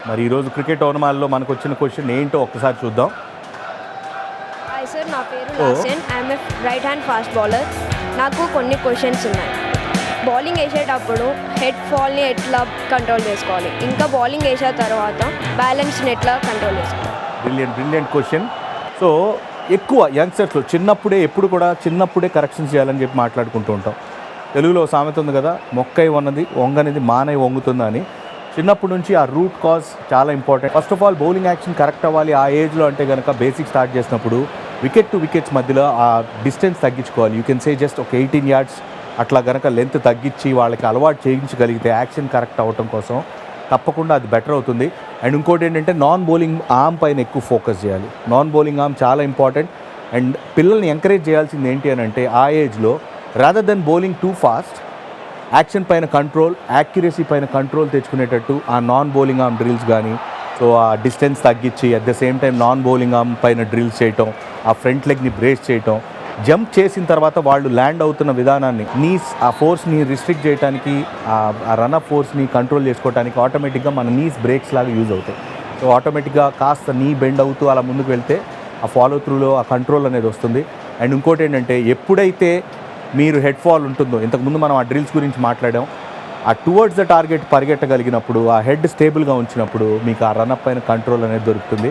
మరి ఈరోజు క్రికెట్ ఓనమాల్లో మనకు వచ్చిన క్వశ్చన్ ఏంటో ఒక్కసారి చూద్దాం. హాయ్ సార్, నా పేరు లాసెన్. I'm right hand fast bowler. నాకు కొన్ని క్వశ్చన్స్ ఉన్నాయి. బౌలింగ్ వేసేటప్పుడు హెడ్ ఫాల్ని ఎట్లా కంట్రోల్ చేసుకోవాలి, ఇంకా బౌలింగ్ వేసిన తర్వాత బ్యాలెన్స్ని ఎట్లా కంట్రోల్ చేసుకోవాలి? Brilliant question. సో ఎక్కువ యంగ్స్టర్స్లో చిన్నప్పుడే కరెక్షన్స్ చేయాలని చెప్పి మాట్లాడుకుంటూ ఉంటాం. తెలుగులో సామెత ఉంది కదా, మొక్కై ఉన్నది వంగనిది మానై వంగుతుందా అని. చిన్నప్పటి నుంచి ఆ రూట్ కాజ్ చాలా important. First of all bowling action correct అవ్వాలి ఆ ఏజ్లో అంటే కనుక బేసిక్ స్టార్ట్ చేసినప్పుడు వికెట్ టు వికెట్స్ మధ్యలో ఆ డిస్టెన్స్ తగ్గించుకోవాలి. యూ కెన్ సే జస్ట్ ఒక 18 yards అట్లా కనుక లెంత్ తగ్గించి వాళ్ళకి అలవాటు చేయించగలిగితే యాక్షన్ కరెక్ట్ అవ్వటం కోసం తప్పకుండా అది బెటర్ అవుతుంది. అండ్ ఇంకోటి ఏంటంటే నాన్ బౌలింగ్ ఆర్మ్ పైన ఎక్కువ ఫోకస్ చేయాలి. నాన్ బౌలింగ్ ఆర్మ్ చాలా ఇంపార్టెంట్. అండ్ పిల్లల్ని ఎంకరేజ్ చేయాల్సింది ఏంటి అని అంటే ఆ ఏజ్లో rather than bowling too fast, action పైన కంట్రోల్, యాక్యురసీ పైన కంట్రోల్ తెచ్చుకునేటట్టు ఆ నాన్ బౌలింగ్ ఆర్మ్ డ్రిల్స్ కానీ, సో ఆ డిస్టెన్స్ తగ్గించి at the same time non bowling arm పైన డ్రిల్స్ చేయటం, ఆ ఫ్రంట్ లెగ్ని బ్రేస్ చేయటం, జంప్ చేసిన తర్వాత వాళ్ళు ల్యాండ్ అవుతున్న విధానాన్ని నీస్ ఆ ఫోర్స్ని రిస్ట్రిక్ట్ చేయడానికి, ఆ రన్అప్ ఫోర్స్ని కంట్రోల్ చేసుకోవడానికి ఆటోమేటిక్గా మన నీస్ బ్రేక్స్ లాగా యూజ్ అవుతాయి. సో ఆటోమేటిక్గా కాస్త నీ బెండ్ అవుతూ అలా ముందుకు వెళ్తే ఆ ఫాలో త్రూలో ఆ కంట్రోల్ అనేది వస్తుంది. అండ్ ఇంకోటి ఏంటంటే ఎప్పుడైతే మీరు హెడ్ ఫాల్ ఉంటుందో, ఇంతకుముందు మనం ఆ డ్రిల్స్ గురించి మాట్లాడాం, ఆ టువర్డ్స్ ద టార్గెట్ పరిగెట్టగలిగినప్పుడు, ఆ హెడ్ స్టేబుల్గా ఉంచినప్పుడు మీకు ఆ రన్అప్ పైన కంట్రోల్ అనేది దొరుకుతుంది.